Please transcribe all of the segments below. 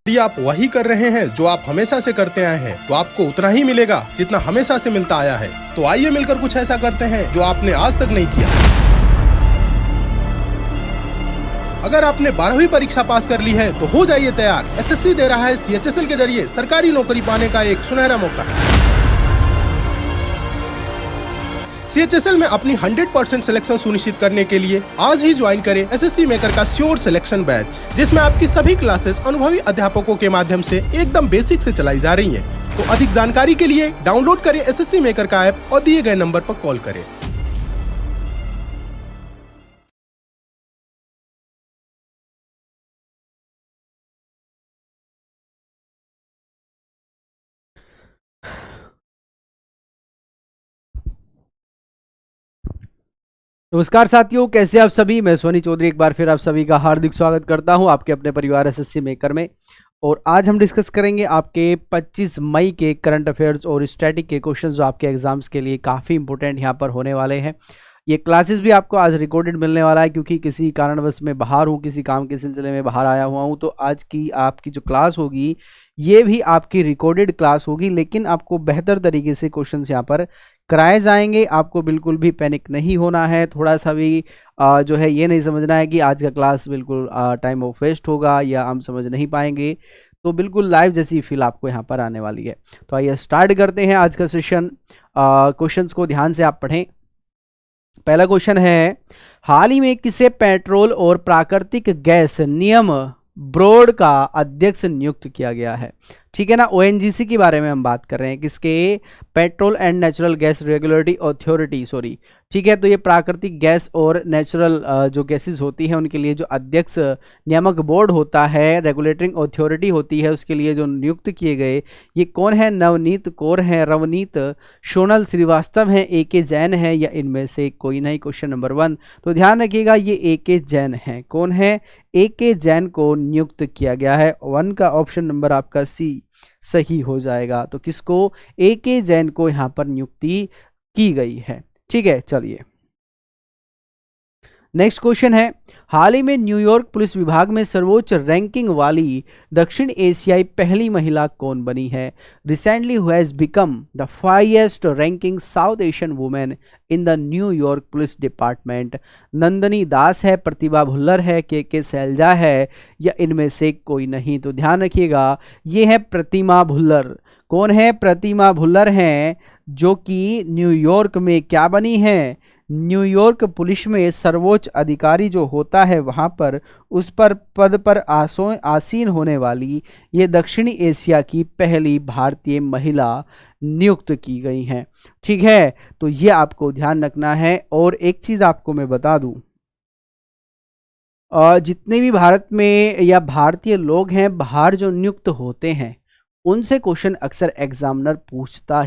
यदि आप वही कर रहे हैं जो आप हमेशा से करते आए हैं तो आपको उतना ही मिलेगा जितना हमेशा से मिलता आया है। तो आइए मिलकर कुछ ऐसा करते हैं जो आपने आज तक नहीं किया। अगर आपने 12वीं परीक्षा पास कर ली है तो हो जाइए तैयार। एसएससी दे रहा है CHSL के जरिए सरकारी नौकरी पाने का एक सुनहरा मौका। CHSL में अपनी 100% सिलेक्शन सुनिश्चित करने के लिए आज ही ज्वाइन करें एसएससी मेकर का श्योर सिलेक्शन बैच, जिसमें आपकी सभी क्लासेस अनुभवी अध्यापकों के माध्यम से एकदम बेसिक से चलाई जा रही हैं। तो अधिक जानकारी के लिए डाउनलोड करें एसएससी मेकर का ऐप और दिए गए नंबर पर कॉल करें। नमस्कार साथियों, कैसे आप सभी। मैं सोनी चौधरी एक बार फिर आप सभी का हार्दिक स्वागत करता हूं आपके अपने परिवार एसएससी मेकर में। और आज हम डिस्कस करेंगे आपके 25 मई के करंट अफेयर्स और स्टैटिक के क्वेश्चंस जो आपके एग्जाम्स के लिए काफ़ी इंपॉर्टेंट यहां पर होने वाले हैं। ये क्लासेस भी आपको आज रिकॉर्डेड मिलने वाला है, क्योंकि किसी कारणवश मैं बाहर हूँ, किसी काम के सिलसिले में बाहर आया हुआ हूँ। तो आज की आपकी जो क्लास होगी ये भी आपकी रिकॉर्डेड क्लास होगी, लेकिन आपको बेहतर तरीके से क्वेश्चंस यहाँ पर कराए जाएंगे। आपको बिल्कुल भी पैनिक नहीं होना है, थोड़ा सा भी जो है ये नहीं समझना है कि आज का क्लास बिल्कुल टाइम ऑफ वेस्ट होगा या हम समझ नहीं पाएंगे। तो बिल्कुल लाइव जैसी फील आपको यहाँ पर आने वाली है। तो आइए स्टार्ट करते हैं आज का सेशन। क्वेश्चंस को ध्यान से आप पढ़ें। पहला क्वेश्चन है, हाल ही में किसे पेट्रोल और प्राकृतिक गैस नियम बोर्ड का अध्यक्ष नियुक्त किया गया है। ठीक है ना, ONGC के बारे में हम बात कर रहे हैं, किसके, petrol and natural gas regulatory authority, sorry. ठीक है, तो ये प्राकृतिक गैस और नेचुरल जो गैसेस होती हैं उनके लिए जो अध्यक्ष नियामक बोर्ड होता है, रेगुलेटरिंग अथॉरिटी होती है, उसके लिए जो नियुक्त किए गए ये कौन है, नवनीत कौर है, रवनीत सोनल श्रीवास्तव है, AK जैन है, या इनमें से कोई नहीं। क्वेश्चन नंबर 1, तो ध्यान रखिएगा ये AK जैन है। कौन है, AK जैन को नियुक्त किया गया है। 1 का ऑप्शन नंबर आपका C सही हो जाएगा। तो किसको, AK जैन को यहां पर नियुक्ति की गई है। ठीक है, चलिए नेक्स्ट क्वेश्चन है, हाल ही में न्यूयॉर्क पुलिस विभाग में सर्वोच्च रैंकिंग वाली दक्षिण एशियाई पहली महिला कौन बनी है। Recently who has become the highest ranking south Asian women in the New York police department. Nandini Das है, प्रतिभा भुल्लर है, के सैलजा है, या इनमें से कोई नहीं। तो ध्यान रखिएगा ये है प्रतिमा भुल्लर। कौन है, प्रतिमा भुल्लर हैं, जो कि न्यूयॉर्क में क्या बनी है, न्यूयॉर्क पुलिस में सर्वोच्च अधिकारी जो होता है वहां पर उस पर पद पर आसीन होने वाली ये दक्षिणी एशिया की पहली भारतीय महिला नियुक्त की गई हैं। ठीक है, तो ये आपको ध्यान रखना है। और एक चीज आपको मैं बता दूं, जितने भी भारत में या भारतीय लोग हैं बाहर जो नियुक्त होते हैं उनसे क्वेश्चन अक्सर एग्जामिनर पूछता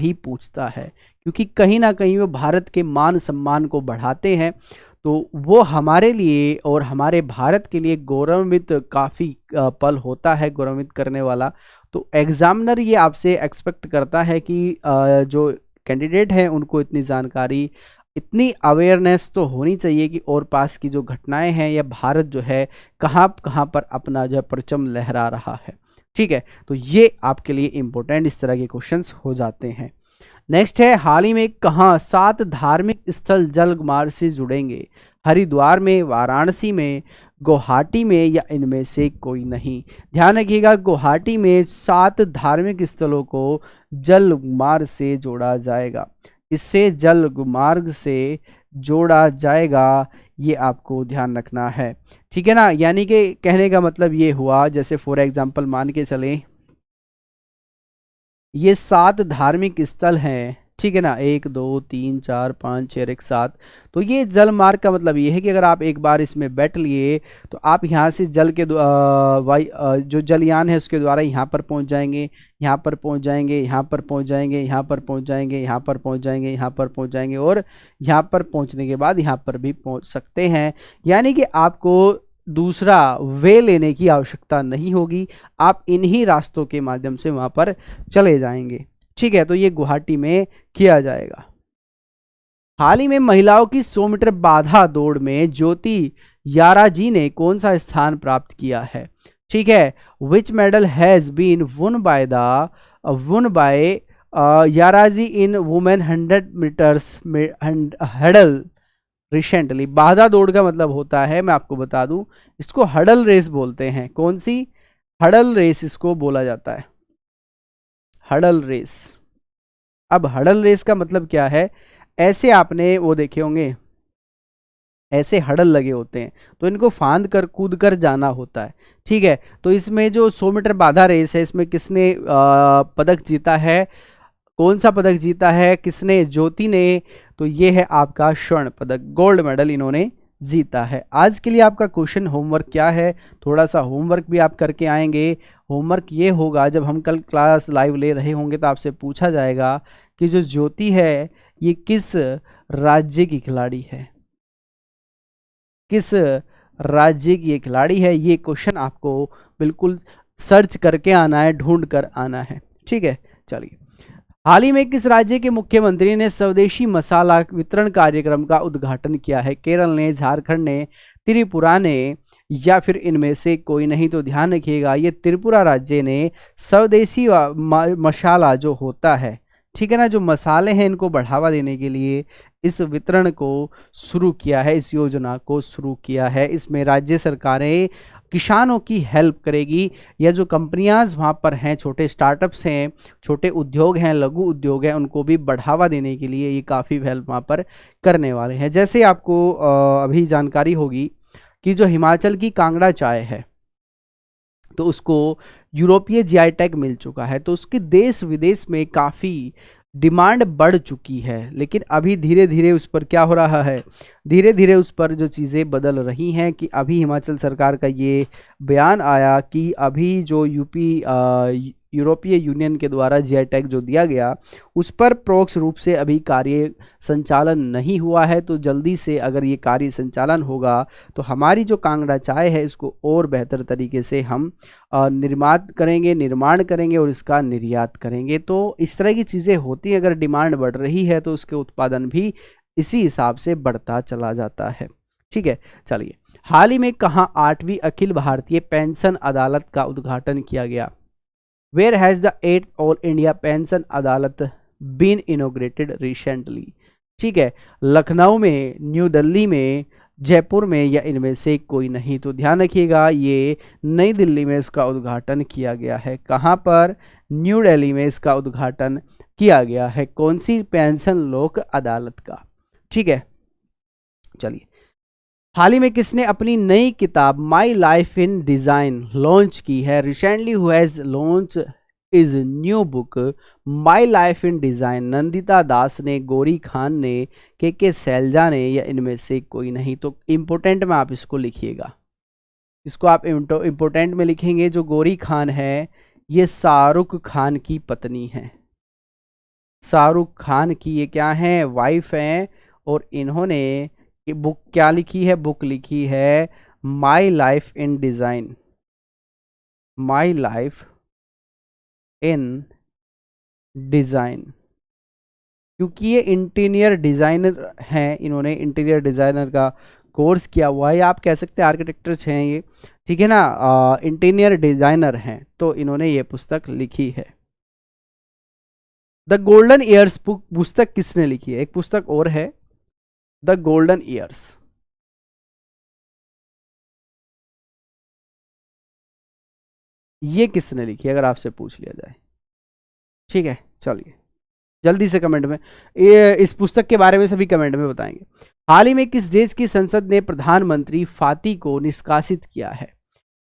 है, क्योंकि कहीं ना कहीं वो भारत के मान सम्मान को बढ़ाते हैं। तो वो हमारे लिए और हमारे भारत के लिए गौरवान्वित काफ़ी पल होता है, गौरवान्वित करने वाला। तो एग्जामिनर ये आपसे एक्सपेक्ट करता है कि जो कैंडिडेट हैं उनको इतनी जानकारी, इतनी अवेयरनेस तो होनी चाहिए कि और पास की जो घटनाएं हैं या भारत जो है कहाँ कहाँ पर अपना जो है परचम लहरा रहा है। ठीक है, तो ये आपके लिए इंपॉर्टेंट इस तरह के क्वेश्चंस हो जाते हैं। नेक्स्ट है, हाल ही में कहाँ 7 धार्मिक स्थल जलमार्ग से जुड़ेंगे। हरिद्वार में, वाराणसी में, गुवाहाटी में, या इनमें से कोई नहीं। ध्यान रखिएगा गुवाहाटी में 7 धार्मिक स्थलों को जलमार्ग से जोड़ा जाएगा। इससे जलमार्ग से जोड़ा जाएगा, ये आपको ध्यान रखना है। ठीक है ना, यानी कि कहने का मतलब ये हुआ, जैसे फॉर एग्जांपल मान के चलें ये 7 धार्मिक स्थल हैं। ठीक है ना, 1 2 3 4 5 6 1 7। तो ये जल मार्ग का मतलब ये है कि अगर आप एक बार इसमें बैठ लिए तो आप यहाँ से जल के जो जलयान है उसके द्वारा यहाँ पर पहुँच जाएंगे, यहाँ पर पहुँच जाएंगे, यहाँ पर पहुँच जाएंगे, यहाँ पर पहुँच जाएंगे, यहाँ पर पहुँच जाएंगे, यहाँ पर पहुँच जाएंगे, और यहाँ पर पहुँचने के बाद यहाँ पर भी पहुँच सकते हैं। यानी कि आपको दूसरा वे लेने की आवश्यकता नहीं होगी, आप इन्हीं रास्तों के माध्यम से वहां पर चले जाएंगे। ठीक है, तो ये गुवाहाटी में किया जाएगा। हाल ही में महिलाओं की 100 मीटर बाधा दौड़ में ज्योति याराजी ने कौन सा स्थान प्राप्त किया है। ठीक है। Which medal has been won by Yarraji in women 100 metres hurdle recently. बाधा दौड़ का मतलब होता है, मैं आपको बता दूं, इसको हडल रेस बोलते हैं। कौन सी? हडल रेस इसको बोला जाता है, हडल रेस। अब हडल रेस का मतलब क्या है? ऐसे आपने वो देखे होंगे, ऐसे हडल लगे होते हैं, तो इनको फांद कर कूद कर जाना होता है। ठीक है, तो इसमें जो 100 मीटर बाधा रेस है, इसमें किसने पदक जीता है? कौन सा पदक जीता है? किसने? ज्योति ने। तो ये है आपका स्वर्ण पदक, गोल्ड मेडल इन्होंने जीता है। आज के लिए आपका क्वेश्चन होमवर्क क्या है? थोड़ा सा होमवर्क भी आप करके आएंगे। होमवर्क ये होगा, जब हम कल क्लास लाइव ले रहे होंगे तो आपसे पूछा जाएगा कि जो ज्योति है ये किस राज्य की खिलाड़ी है, किस राज्य की ये खिलाड़ी है। ये क्वेश्चन आपको बिल्कुल सर्च करके आना है, ढूंढ कर आना है। ठीक है, चलिए। हाल ही में किस राज्य के मुख्यमंत्री ने स्वदेशी मसाला वितरण कार्यक्रम का उद्घाटन किया है? केरल ने, झारखंड ने, त्रिपुरा ने, या फिर इनमें से कोई नहीं? तो ध्यान रखिएगा, ये त्रिपुरा राज्य ने स्वदेशी मसाला जो होता है, ठीक है ना, जो मसाले हैं इनको बढ़ावा देने के लिए इस वितरण को शुरू किया है, इस योजना को शुरू किया है। इसमें राज्य सरकारें किसानों की हेल्प करेगी, या जो कंपनियां वहाँ पर हैं, छोटे स्टार्टअप्स हैं, छोटे उद्योग हैं, लघु उद्योग हैं, उनको भी बढ़ावा देने के लिए ये काफ़ी हेल्प वहाँ पर करने वाले हैं। जैसे आपको अभी जानकारी होगी कि जो हिमाचल की कांगड़ा चाय है, तो उसको यूरोपीय जीआई टैग मिल चुका है, तो उसकी देश विदेश में काफ़ी डिमांड बढ़ चुकी है। लेकिन अभी धीरे धीरे उस पर क्या हो रहा है? धीरे धीरे उस पर जो चीज़ें बदल रही हैं कि अभी हिमाचल सरकार का ये बयान आया कि अभी जो यूरोपीय यूनियन के द्वारा जीआई टैग जो दिया गया, उस पर परोक्ष रूप से अभी कार्य संचालन नहीं हुआ है। तो जल्दी से अगर ये कार्य संचालन होगा तो हमारी जो कांगड़ा चाय है इसको और बेहतर तरीके से हम निर्माण करेंगे और इसका निर्यात करेंगे। तो इस तरह की चीज़ें होती हैं, अगर डिमांड बढ़ रही है तो उसके उत्पादन भी इसी हिसाब से बढ़ता चला जाता है। ठीक है, चलिए। हाल ही में कहाँ 8वीं अखिल भारतीय पेंशन अदालत का उद्घाटन किया गया? Where has the 8th all India pension अदालत बीन इनोग्रेटेड रिसेंटली? ठीक है, लखनऊ में, न्यू दिल्ली में, जयपुर में, या इनमें से कोई नहीं? तो ध्यान रखिएगा, ये नई दिल्ली में इसका उद्घाटन किया गया है। कहाँ पर? न्यू दिल्ली में इसका उद्घाटन किया गया है। कौन सी? पेंशन लोक अदालत का। ठीक है, चलिए। हाल ही में किसने अपनी नई किताब my life in design launch की है? Recently who has launch is new book my life in design? Nandita Das ने, गौरी खान ने, के सैलजा ने, या इनमें से कोई नहीं? तो इम्पोर्टेंट में आप इसको लिखिएगा, इसको आप इम्पोर्टेंट में लिखेंगे। जो गौरी खान है ये शाहरुख खान की पत्नी है, शाहरुख खान की ये क्या है? वाइफ हैं। और इन्होंने बुक क्या लिखी है? बुक लिखी है माई life in design, my life in design. क्योंकि ये इंटीरियर डिजाइनर हैं, इन्होंने इंटीरियर डिजाइनर का कोर्स किया हुआ है, या आप कह सकते हैं आर्किटेक्चर्स हैं ये, ठीक है ना, इंटीरियर डिजाइनर हैं, तो इन्होंने ये पुस्तक लिखी है। द गोल्डन ईयर्स पुस्तक किसने लिखी है? एक पुस्तक और है, द गोल्डन ईयर्स। ये किसने लिखी है अगर आपसे पूछ लिया जाए? ठीक है, चलिए जल्दी से कमेंट में इस पुस्तक के बारे में सभी कमेंट में बताएंगे। हाल ही में किस देश की संसद ने प्रधानमंत्री फाती को निष्कासित किया है?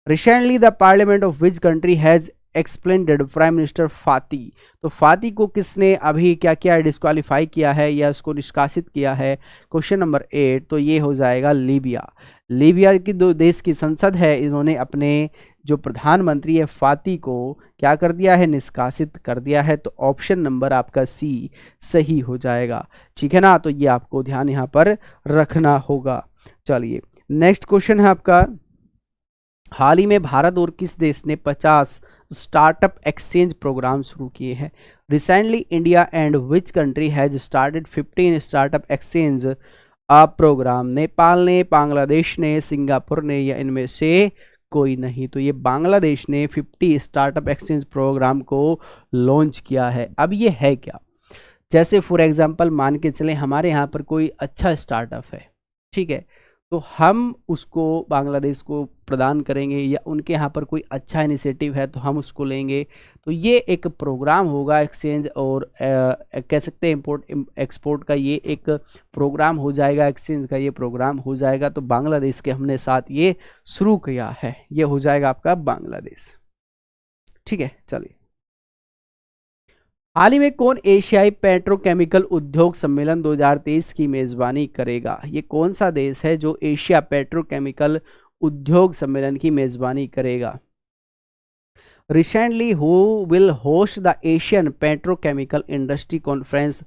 Recently the parliament of which country has expelled prime minister फाती? तो फाती को किसने अभी क्या क्या डिस्क्वालीफाई किया है या उसको निष्कासित किया है? क्वेश्चन नंबर 8, तो ये हो जाएगा लीबिया। लीबिया की दो देश की संसद है, इन्होंने अपने जो प्रधानमंत्री है फाती को क्या कर दिया है? निष्कासित कर दिया है। तो ऑप्शन नंबर आपका सी सही हो जाएगा। ठीक है ना, तो ये आपको ध्यान यहाँ पर रखना होगा। चलिए नेक्स्ट क्वेश्चन है आपका, हाल ही में भारत और किस देश ने 50 स्टार्टअप एक्सचेंज प्रोग्राम शुरू किए हैं? Recently India and which country has started 15 startup exchange programme? Nepal ने, बांग्लादेश ने, सिंगापुर ने, या इनमें से कोई नहीं। तो ये बांग्लादेश ने 50 स्टार्टअप एक्सचेंज प्रोग्राम को लॉन्च किया है। अब ये है क्या, जैसे फॉर एग्जांपल मान के चलें हमारे यहाँ पर कोई अच्छा स्टार्टअप है, ठीक है, तो हम उसको बांग्लादेश को प्रदान करेंगे, या उनके यहाँ पर कोई अच्छा इनिशिएटिव है तो हम उसको लेंगे। तो ये एक प्रोग्राम होगा एक्सचेंज और कह सकते हैं इंपोर्ट एक्सपोर्ट का ये एक प्रोग्राम हो जाएगा, एक्सचेंज का ये प्रोग्राम हो जाएगा। तो बांग्लादेश के हमने साथ ये शुरू किया है, ये हो जाएगा आपका बांग्लादेश। ठीक है, चलिए। हाल ही में कौन एशियाई पेट्रोकेमिकल उद्योग सम्मेलन 2023 की मेजबानी करेगा? ये कौन सा देश है जो एशिया पेट्रोकेमिकल उद्योग सम्मेलन की मेजबानी करेगा? Recently who will host the Asian petrochemical industry conference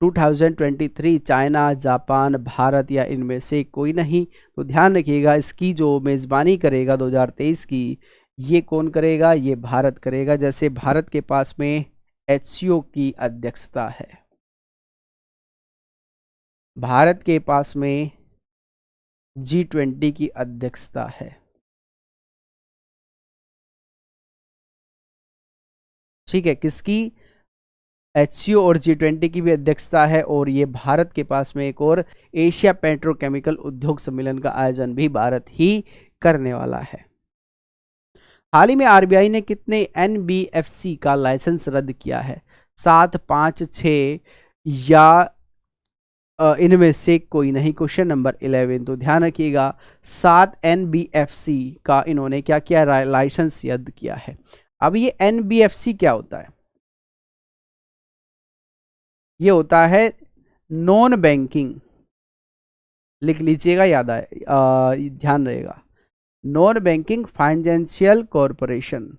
2023? China, Japan, Bharat या इनमें से कोई नहीं। तो ध्यान रखिएगा, इसकी जो मेजबानी करेगा 2023 की, ये कौन करेगा? ये भारत करेगा। जैसे भारत के पास में HCO की अध्यक्षता है, भारत के पास में G20 की अध्यक्षता है, ठीक है, किसकी? HCO और G20 की भी अध्यक्षता है। और ये भारत के पास में एक और एशिया पेट्रोकेमिकल उद्योग सम्मेलन का आयोजन भी भारत ही करने वाला है। हाल ही में RBI ने कितने NBFC का लाइसेंस रद्द किया है? 7, 5, 6 या इनमें से कोई नहीं। Question number 11। तो ध्यान रखिएगा, 7 NBFC का इन्होंने क्या किया? लाइसेंस रद्द किया है। अब ये NBFC क्या होता है? ये होता है नॉन बैंकिंग, लिख लीजिएगा, याद आए, ध्यान रहेगा, non banking financial corporation.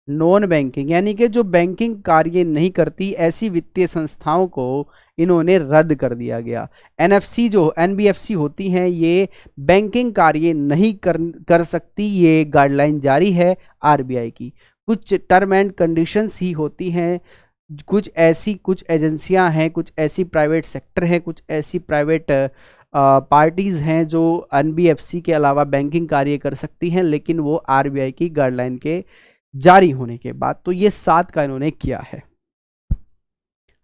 Non banking यानी कि जो बैंकिंग कार्य नहीं करती, ऐसी वित्तीय संस्थाओं को इन्होंने रद्द कर दिया गया। NFC जो NBFC होती हैं, ये बैंकिंग कार्य नहीं कर सकती, ये गाइडलाइन जारी है RBI की। कुछ टर्म एंड कंडीशंस ही होती हैं, कुछ एजेंसियां हैं, कुछ ऐसी प्राइवेट सेक्टर है, कुछ ऐसी प्राइवेट पार्टीज हैं जो NBFC के अलावा बैंकिंग कार्य कर सकती हैं, लेकिन वो RBI की गाइडलाइन के जारी होने के बाद। तो ये 7 का इन्होंने किया है।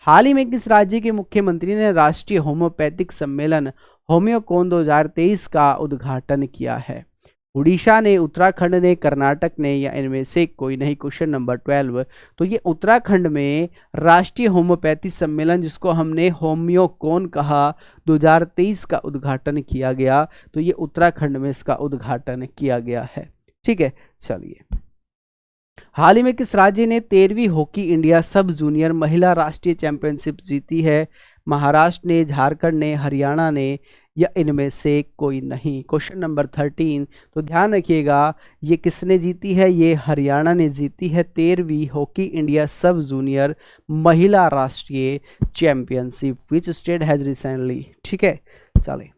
हाल ही में किस राज्य के मुख्यमंत्री ने राष्ट्रीय होम्योपैथिक सम्मेलन होम्योकॉन 2023 का उद्घाटन किया है? उड़ीसा ने, उत्तराखंड ने, कर्नाटक ने या इनमें से कोई नहीं। Question number 12। तो ये उत्तराखंड में राष्ट्रीय होम्योपैथी सम्मेलन, जिसको हमने होम्योकॉन कहा, 2023 का उद्घाटन किया गया। तो ये उत्तराखंड में इसका उद्घाटन किया गया है। ठीक है, चलिए। हाल ही में किस राज्य ने 13वीं हॉकी इंडिया सब जूनियर महिला राष्ट्रीय चैंपियनशिप जीती है? महाराष्ट्र ने, झारखंड ने, हरियाणा ने या इनमें से कोई नहीं। Question number 13। तो ध्यान रखिएगा, ये किसने जीती है? ये हरियाणा ने जीती है 13वीं हॉकी इंडिया सब जूनियर महिला राष्ट्रीय championship. Which state has recently? ठीक है, चले।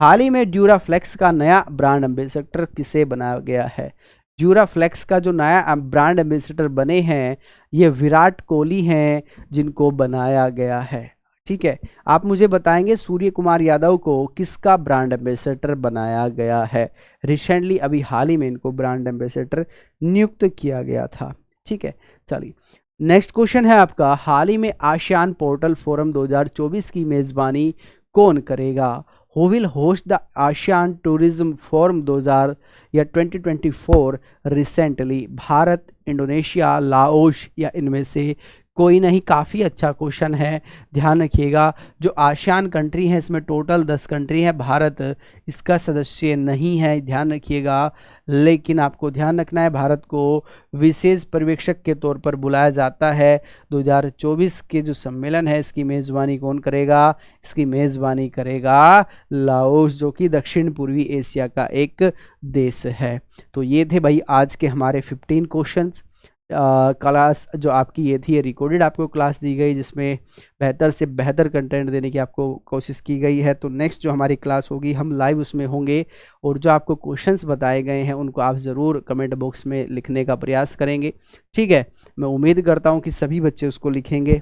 हाल ही में ड्यूराफ्लेक्स का नया ब्रांड एम्बेसडर किसे बनाया गया है? ड्यूराफ्लेक्स का जो नया ब्रांड एम्बेसडर बने हैं, ये विराट कोहली हैं जिनको बनाया गया है। ठीक है, आप मुझे बताएंगे सूर्य कुमार यादव को किसका ब्रांड एम्बेसडर बनाया गया है? रिसेंटली अभी हाल ही में इनको ब्रांड एम्बेसडर नियुक्त किया गया था। ठीक है, चलिए। नेक्स्ट क्वेश्चन है आपका, हाल ही में आसियान पोर्टल फोरम 2024 की मेजबानी कौन करेगा? Who will host the ASEAN tourism forum 2024 recently? Bharat, Indonesia, Laos या इनमें से कोई नहीं। काफ़ी अच्छा क्वेश्चन है, ध्यान रखिएगा। जो आसियान कंट्री है, इसमें टोटल 10 कंट्री है, भारत इसका सदस्य नहीं है, ध्यान रखिएगा। लेकिन आपको ध्यान रखना है, भारत को विशेष पर्यवेक्षक के तौर पर बुलाया जाता है। 2024 के जो सम्मेलन है, इसकी मेज़बानी कौन करेगा? इसकी मेज़बानी करेगा लाओस, जो कि दक्षिण पूर्वी एशिया का एक देश है। तो ये थे भाई आज के हमारे 15 क्वेश्चंस। क्लास जो आपकी ये थी, ये रिकॉर्डेड आपको क्लास दी गई, जिसमें बेहतर से बेहतर कंटेंट देने की आपको कोशिश की गई है। तो नेक्स्ट जो हमारी क्लास होगी, हम लाइव उसमें होंगे, और जो आपको क्वेश्चंस बताए गए हैं उनको आप ज़रूर कमेंट बॉक्स में लिखने का प्रयास करेंगे। ठीक है, मैं उम्मीद करता हूँ कि सभी बच्चे उसको लिखेंगे।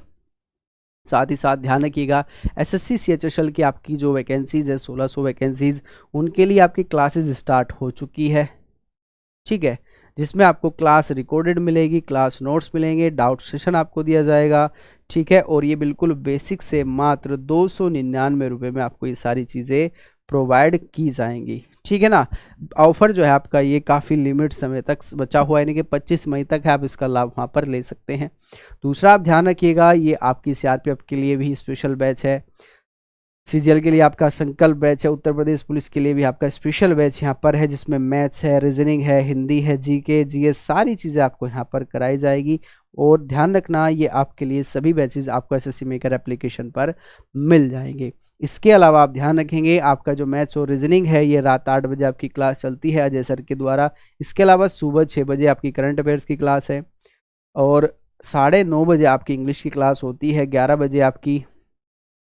साथ ही साथ ध्यान रखिएगा एसएससी सीएचएसएल की आपकी जो वैकेंसीज़ है 1600 वैकेंसीज़, उनके लिए आपकी क्लासेस स्टार्ट हो चुकी है, ठीक है, जिसमें आपको क्लास रिकॉर्डेड मिलेगी, क्लास नोट्स मिलेंगे, डाउट सेशन आपको दिया जाएगा, ठीक है, और ये बिल्कुल बेसिक से मात्र 299 रुपये में आपको ये सारी चीज़ें प्रोवाइड की जाएंगी, ठीक है ना। ऑफर जो है आपका ये काफ़ी लिमिट समय तक बचा हुआ है, यानी कि 25 मई तक है, आप इसका लाभ वहाँ पर ले सकते हैं। दूसरा आप ध्यान रखिएगा, ये आपकी सीआरपीएफ के लिए भी स्पेशल बैच है, सीजीएल के लिए आपका संकल्प बैच है, उत्तर प्रदेश पुलिस के लिए भी आपका स्पेशल बैच यहाँ पर है, जिसमें मैथ्स है, रीजनिंग है, हिंदी है, जीके जीएस सारी चीज़ें आपको यहाँ पर कराई जाएगी। और ध्यान रखना ये आपके लिए सभी बैचेस आपको एसएससी मेकर एप्लीकेशन पर मिल जाएंगे। इसके अलावा आप ध्यान रखेंगे आपका जो मैथ्स और रीजनिंग है ये रात 8 बजे आपकी क्लास चलती है अजय सर के द्वारा। इसके अलावा सुबह 6 बजे आपकी करंट अफेयर्स की क्लास है और 9:30 बजे आपकी इंग्लिश की क्लास होती है, 11 बजे आपकी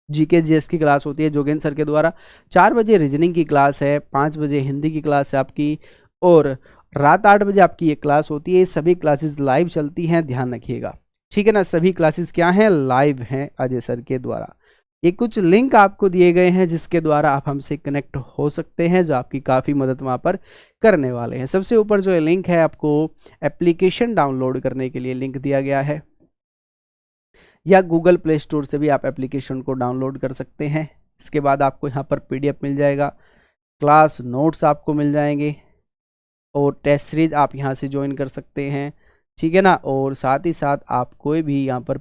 जीके जीएस की क्लास होती है जोगेंद्र सर के द्वारा, 4 बजे रीजनिंग की क्लास है, 5 बजे हिंदी की क्लास है आपकी और रात 8 बजे आपकी ये क्लास होती है। ये सभी क्लासेस लाइव चलती हैं, ध्यान रखिएगा, ठीक है ना। सभी क्लासेस क्या हैं, लाइव हैं अजय सर के द्वारा। ये कुछ लिंक आपको दिए गए हैं जिसके द्वारा आप हमसे कनेक्ट हो सकते हैं, जो आपकी काफ़ी मदद वहाँ पर करने वाले हैं। सबसे ऊपर जो लिंक है आपको एप्लीकेशन डाउनलोड करने के लिए लिंक दिया गया है, या गूगल प्ले स्टोर से भी आप एप्लीकेशन को डाउनलोड कर सकते हैं। इसके बाद आपको यहाँ पर पीडीएफ मिल जाएगा, क्लास नोट्स आपको मिल जाएंगे और टेस्ट सीरीज आप यहाँ से ज्वाइन कर सकते हैं, ठीक है ना। और साथ ही साथ आप कोई भी यहाँ पर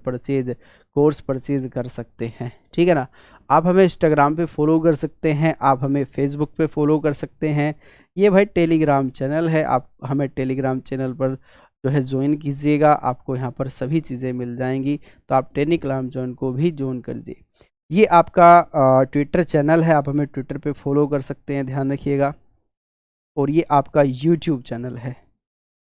कोर्स परचेज कर सकते हैं, ठीक है ना। आप हमें इंस्टाग्राम पे फॉलो कर सकते हैं, आप हमें फेसबुक पे फॉलो कर सकते हैं। ये भाई टेलीग्राम चैनल है, आप हमें टेलीग्राम चैनल पर जो है ज्वाइन कीजिएगा, आपको यहाँ पर सभी चीज़ें मिल जाएंगी, तो आप टेलीग्राम ज्वाइन को भी ज्वाइन कर दीजिए। ये आपका ट्विटर चैनल है, आप हमें ट्विटर पे फॉलो कर सकते हैं, ध्यान रखिएगा। और ये आपका यूट्यूब चैनल है,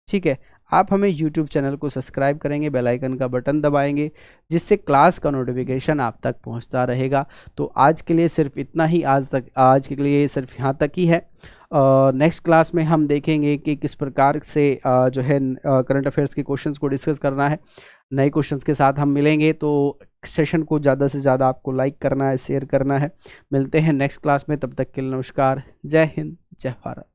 ठीक है, आप हमें यूट्यूब चैनल को सब्सक्राइब करेंगे, बेल आइकन का बटन दबाएंगे, जिससे क्लास का नोटिफिकेशन आप तक पहुंचता रहेगा। तो आज के लिए सिर्फ इतना ही, आज के लिए सिर्फ यहाँ तक ही है। नेक्स्ट क्लास में हम देखेंगे कि किस प्रकार से जो है करंट अफेयर्स के क्वेश्चंस को डिस्कस करना है। नए क्वेश्चंस के साथ हम मिलेंगे, तो सेशन को ज़्यादा से ज़्यादा आपको लाइक करना है, शेयर करना है। मिलते हैं नेक्स्ट क्लास में, तब तक के लिए नमस्कार, जय हिंद, जय भारत।